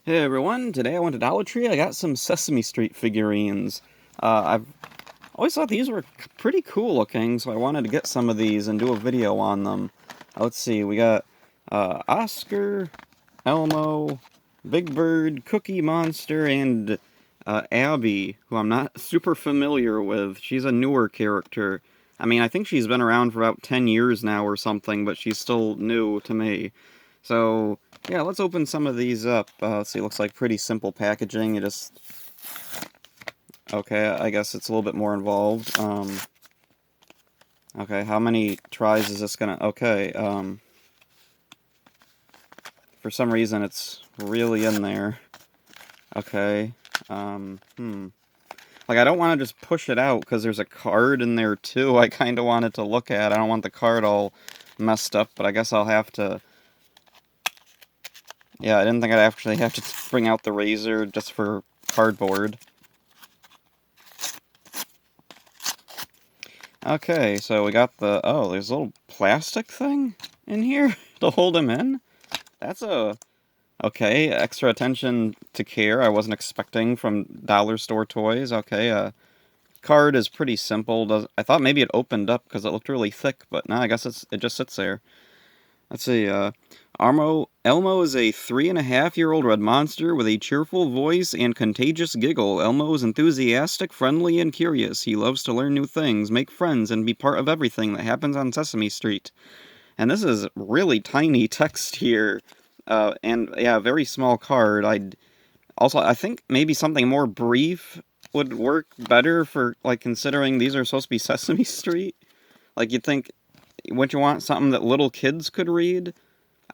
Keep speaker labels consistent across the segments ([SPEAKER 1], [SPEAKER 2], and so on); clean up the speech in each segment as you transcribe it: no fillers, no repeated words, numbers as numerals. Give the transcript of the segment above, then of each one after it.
[SPEAKER 1] Hey everyone, today I went to Dollar Tree. I got some Sesame Street figurines. I've always thought these were pretty cool looking, so I wanted to get some of these and do a video on them. Let's see, we got Oscar, Elmo, Big Bird, Cookie Monster, and Abby, who I'm not super familiar with. She's a newer character. I mean, I think she's been around for about 10 years now or something, but she's still new to me. So, yeah, let's open some of these up. Let's see, it looks like pretty simple packaging. You just... Okay, I guess it's a little bit more involved. Okay, how many tries is this gonna... Okay, for some reason it's really in there. Okay, Like, I don't want to just push it out, because there's a card in there, too, I kind of wanted to look at. I don't want the card all messed up, but I guess I'll have to... Yeah, I didn't think I'd actually have to bring out the razor just for cardboard. Okay, so we got the... Oh, there's a little plastic thing in here to hold him in? That's a... Okay, extra attention to care I wasn't expecting from dollar store toys. Okay, card is pretty simple. I thought maybe it opened up because it looked really thick, but no, I guess it just sits there. Let's see, Elmo is a 3.5-year-old red monster with a cheerful voice and contagious giggle. Elmo is enthusiastic, friendly, and curious. He loves to learn new things, make friends, and be part of everything that happens on Sesame Street. And this is really tiny text here, and yeah, very small card. I think maybe something more brief would work better for, like, considering these are supposed to be Sesame Street. Like, you'd think, would you want something that little kids could read?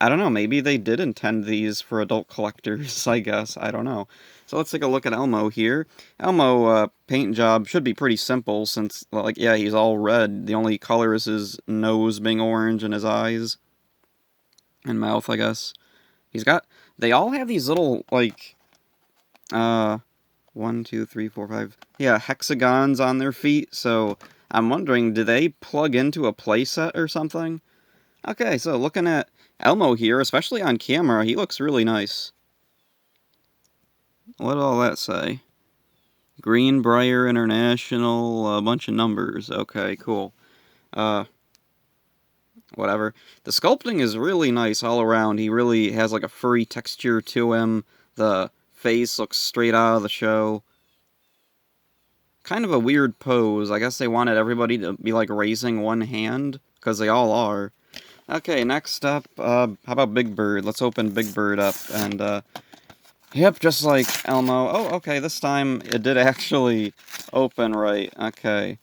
[SPEAKER 1] I don't know, maybe they did intend these for adult collectors, I guess. I don't know. So let's take a look at Elmo here. Elmo, paint job should be pretty simple since, like, yeah, he's all red. The only color is his nose being orange and his eyes and mouth, I guess. They all have these little, like, uh, 1, 2, 3, 4, 5, yeah, hexagons on their feet, so I'm wondering, do they plug into a playset or something? Okay, so looking at Elmo here, especially on camera, he looks really nice. What did all that say? Greenbrier International, a bunch of numbers. Okay, cool. Uh, Whatever. The sculpting is really nice all around. He really has like a furry texture to him. The face looks straight out of the show. Kind of a weird pose. I guess they wanted everybody to be like raising one hand, because they all are. Okay, next up, how about Big Bird? Let's open Big Bird up, and, yep, just like Elmo. Oh, okay, this time it did actually open right. Okay.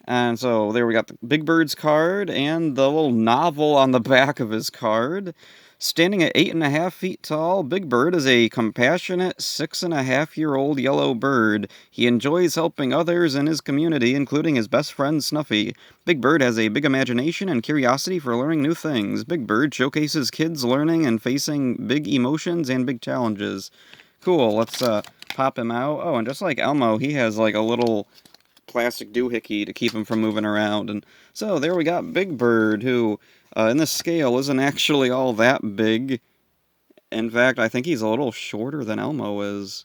[SPEAKER 1] And so there we got the Big Bird's card and the little novel on the back of his card. Standing at 8.5 feet tall, Big Bird is a compassionate 6.5-year-old yellow bird. He enjoys helping others in his community, including his best friend Snuffy. Big Bird has a big imagination and curiosity for learning new things. Big Bird showcases kids learning and facing big emotions and big challenges. Cool, let's pop him out. Oh, and just like Elmo, he has like a little plastic doohickey to keep him from moving around. And so there we got Big Bird, who, in this scale, isn't actually all that big. In fact, I think he's a little shorter than Elmo is.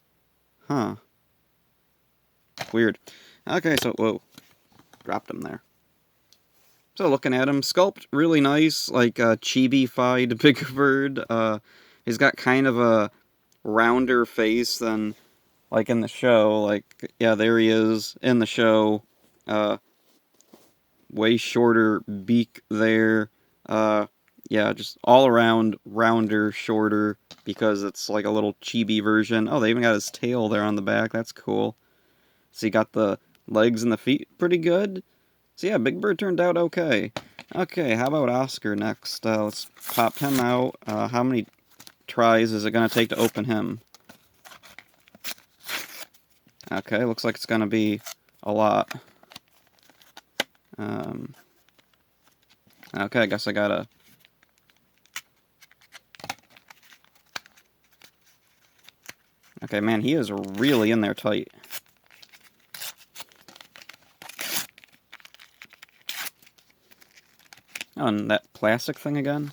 [SPEAKER 1] Huh. Weird. Okay, so, whoa. Dropped him there. So looking at him, sculpt really nice, like a chibi-fied Big Bird. He's got kind of a rounder face than, like, in the show. Like, yeah, there he is in the show. Uh, Way shorter beak there. Uh, yeah, just all around rounder, shorter, because it's like a little chibi version. Oh, they even got his tail there on the back. That's cool. So you got the legs and the feet pretty good. So yeah, Big Bird turned out okay. Okay, how about Oscar next? Let's pop him out. How many tries is it going to take to open him? Okay, looks like it's going to be a lot. Okay, I guess I gotta... Okay, man, he is really in there tight. Oh, and that plastic thing again?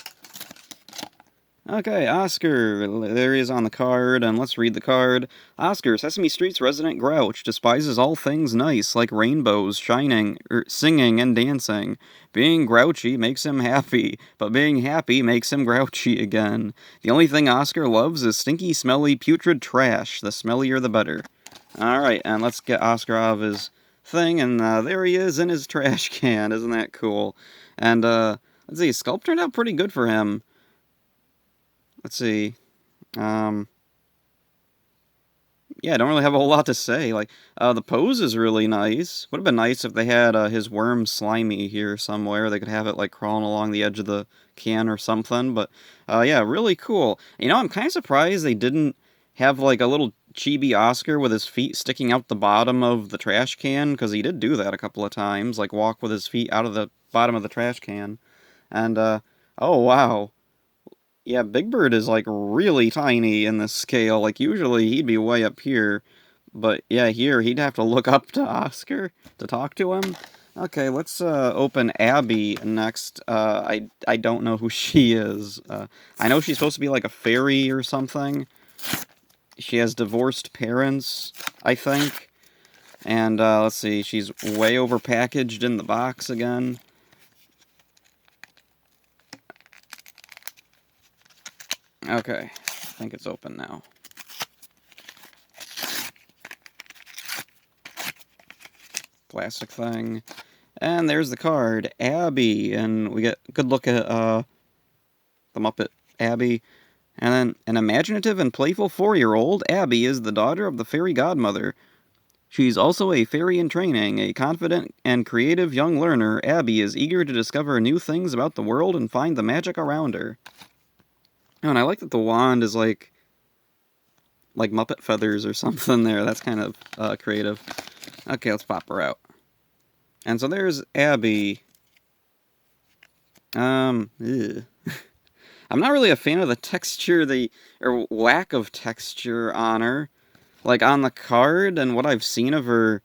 [SPEAKER 1] Okay, Oscar. There he is on the card, and let's read the card. Oscar, Sesame Street's resident grouch, despises all things nice, like rainbows, shining, singing, and dancing. Being grouchy makes him happy, but being happy makes him grouchy again. The only thing Oscar loves is stinky, smelly, putrid trash. The smellier the better. Alright, and let's get Oscar out of his thing, and there he is in his trash can. Isn't that cool? And, let's see, Sculpt turned out pretty good for him. Let's see. Um, yeah, I don't really have a whole lot to say. Like, the pose is really nice. Would have been nice if they had his worm Slimy here somewhere. They could have it like crawling along the edge of the can or something. But yeah, really cool. You know, I'm kind of surprised they didn't have like a little chibi Oscar with his feet sticking out the bottom of the trash can, because he did do that a couple of times, like walk with his feet out of the bottom of the trash can. And oh wow. Yeah, Big Bird is like really tiny in this scale. Like usually he'd be way up here, but yeah, here he'd have to look up to Oscar to talk to him. Okay, let's open Abby next. I don't know who she is. I know she's supposed to be like a fairy or something. She has divorced parents, I think. And let's see, she's way over packaged in the box again. Okay, I think it's open now. Plastic thing. And there's the card, Abby, and we get a good look at the Muppet Abby. And then an imaginative and playful 4-year-old, Abby is the daughter of the fairy godmother. She's also a fairy in training, a confident and creative young learner. Abby is eager to discover new things about the world and find the magic around her. Oh, and I like that the wand is like Muppet feathers or something there. That's kind of creative. Okay, let's pop her out. And so there's Abby. Ew. I'm not really a fan of the texture, or lack of texture on her. Like, on the card and what I've seen of her,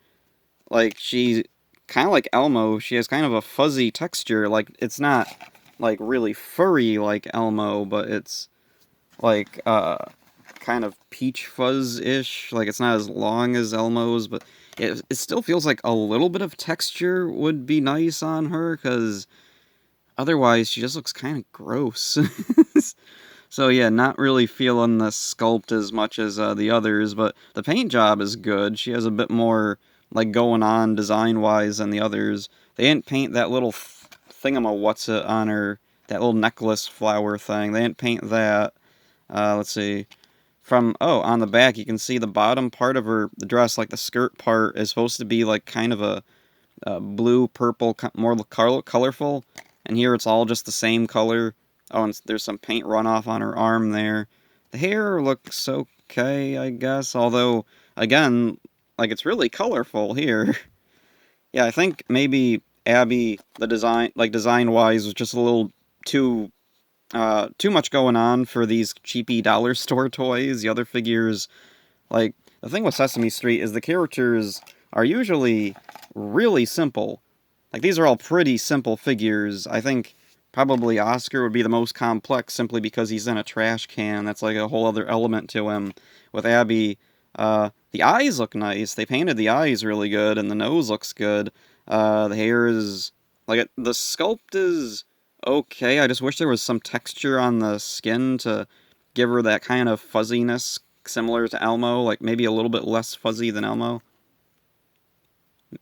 [SPEAKER 1] like, she's kind of like Elmo. She has kind of a fuzzy texture. Like, it's not, like, really furry like Elmo, but it's, like, kind of peach fuzz-ish. Like, it's not as long as Elmo's, but it still feels like a little bit of texture would be nice on her, because otherwise she just looks kind of gross. So yeah, not really feeling the sculpt as much as the others, but the paint job is good. She has a bit more, like, going on design-wise than the others. They didn't paint that little thingama-what's-it on her, that little necklace flower thing. They didn't paint that. Let's see. On the back, you can see the bottom part of the dress, like the skirt part, is supposed to be, like, kind of a blue, purple, more colorful. And here it's all just the same color. Oh, and there's some paint runoff on her arm there. The hair looks okay, I guess. Although, again, like, it's really colorful here. Yeah, I think maybe Abby, the design-wise, was just a little too much going on for these cheapy dollar store toys. The other figures, like, the thing with Sesame Street is the characters are usually really simple. Like, these are all pretty simple figures. I think probably Oscar would be the most complex simply because he's in a trash can. That's like a whole other element to him. With Abby, the eyes look nice. They painted the eyes really good, and the nose looks good. The hair is... the sculpt is okay. I just wish there was some texture on the skin to give her that kind of fuzziness similar to Elmo. Like, maybe a little bit less fuzzy than Elmo.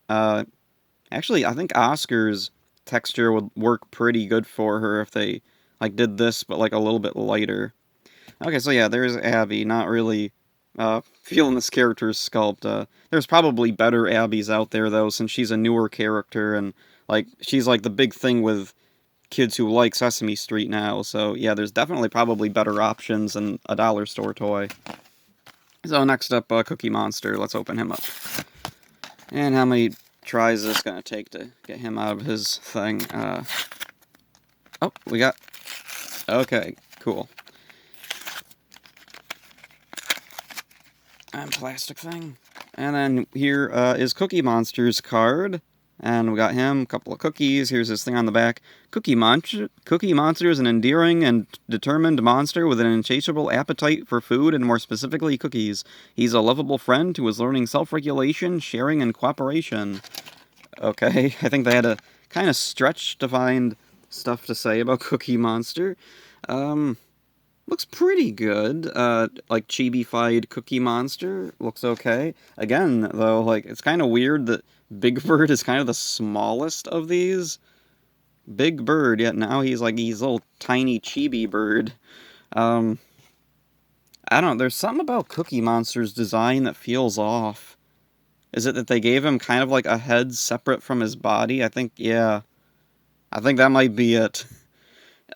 [SPEAKER 1] Uh, Actually, I think Oscar's texture would work pretty good for her if they, like, did this, but, like, a little bit lighter. Okay, so yeah, there's Abby, not really, feeling this character's sculpt. There's probably better Abbies out there, though, since she's a newer character, and, like, she's, like, the big thing with kids who like Sesame Street now, so yeah, there's definitely probably better options than a dollar store toy. So next up, Cookie Monster. Let's open him up. And how many tries is this gonna take to get him out of his thing? Oh, we got... Okay, cool. And plastic thing. And then here is Cookie Monster's card. And we got him, a couple of cookies. Here's his thing on the back. Cookie Monster is an endearing and determined monster with an insatiable appetite for food and more specifically cookies. He's a lovable friend who is learning self-regulation, sharing, and cooperation. Okay, I think they had to kind of stretch to find stuff to say about Cookie Monster. Looks pretty good. Like chibi-fied Cookie Monster looks okay. Again, though, like it's kind of weird that Big Bird is kind of the smallest of these. Big Bird, yet now he's like he's little tiny chibi bird. Um, I don't know. There's something about Cookie Monster's design that feels off. Is it that they gave him kind of like a head separate from his body? I think, yeah. I think that might be it.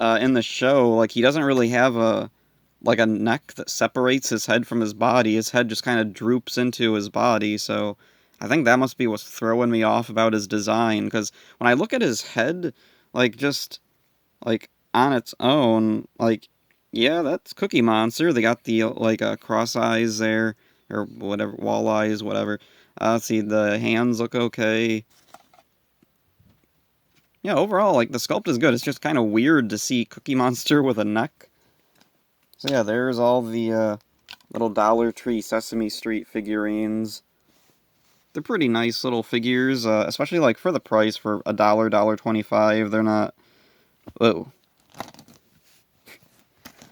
[SPEAKER 1] In the show, like he doesn't really have a neck that separates his head from his body. His head just kind of droops into his body, so I think that must be what's throwing me off about his design, because when I look at his head, like, just, like, on its own, like, yeah, that's Cookie Monster. They got the, like, cross eyes there, or whatever, wall eyes, whatever. Let's see, the hands look okay. Yeah, overall, like, the sculpt is good. It's just kind of weird to see Cookie Monster with a neck. So yeah, there's all the little Dollar Tree Sesame Street figurines. They're pretty nice little figures, especially like for the price for $1.25. They're not. Whoa.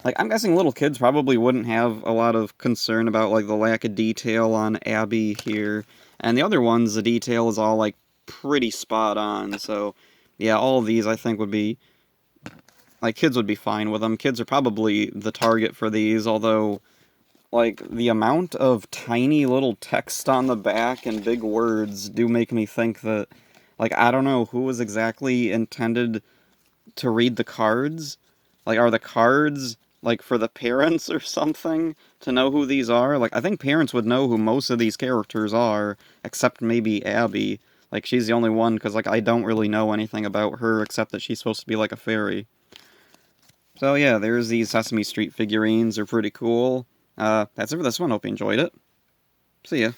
[SPEAKER 1] Like I'm guessing little kids probably wouldn't have a lot of concern about like the lack of detail on Abby here, and the other ones the detail is all like pretty spot on. So yeah, all of these I think would be like kids would be fine with them. Kids are probably the target for these, although like the amount of tiny little text on the back and big words do make me think that like I don't know who was exactly intended to read the cards. Like are the cards like for the parents or something to know who these are? Like I think parents would know who most of these characters are, except maybe Abby. Like she's the only one because like I don't really know anything about her except that she's supposed to be like a fairy. So yeah, there's these Sesame Street figurines. They're pretty cool. That's it for this one. Hope you enjoyed it. See ya.